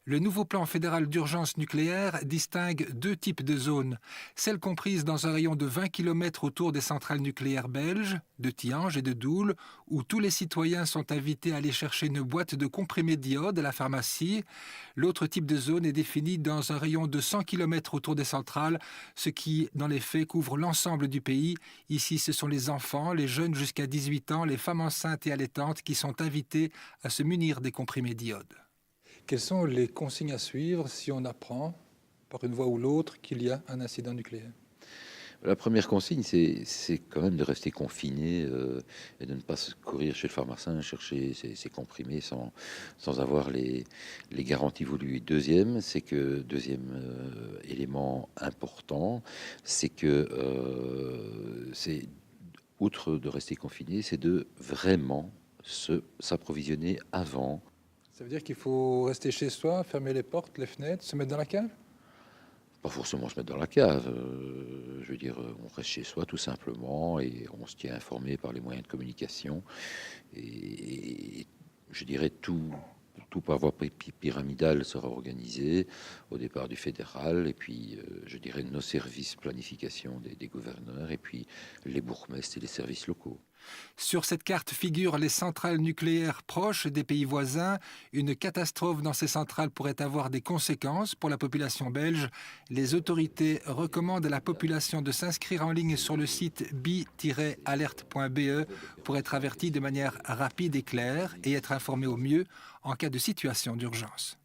Le nouveau plan fédéral d'urgence nucléaire distingue deux types de zones. Celle comprise dans un rayon de 20 km autour des centrales nucléaires belges, de Tihange et de Doel, où tous les citoyens sont invités à aller chercher une boîte de comprimés d'iode à la pharmacie. L'autre type de zone est défini dans un rayon de 100 km autour des centrales, ce qui, dans les faits, couvre l'ensemble du pays. Ici, ce sont les enfants, les jeunes jusqu'à 18 ans, les femmes enceintes et allaitantes qui sont invités à se munir des comprimés d'iode. Quelles sont les consignes à suivre si on apprend, par une voie ou l'autre, qu'il y a un incident nucléaire? La première consigne, c'est quand même de rester confiné et de ne pas se courir chez le pharmacien chercher ces comprimés sans avoir les garanties voulues. Deuxième élément important, c'est que outre de rester confiné, c'est de vraiment s'approvisionner avant. Ça veut dire qu'il faut rester chez soi, fermer les portes, les fenêtres, se mettre dans la cave? Pas forcément se mettre dans la cave, je veux dire, on reste chez soi tout simplement et on se tient informé par les moyens de communication et je dirais tout par voie pyramidale sera organisé au départ du fédéral et puis, je dirais nos services planification des gouverneurs et puis les bourgmestres et les services locaux. Sur cette carte figurent les centrales nucléaires proches des pays voisins. Une catastrophe dans ces centrales pourrait avoir des conséquences pour la population belge. Les autorités recommandent à la population de s'inscrire en ligne sur le site bi-alerte.be pour être averti de manière rapide et claire et être informé au mieux en cas de situation d'urgence.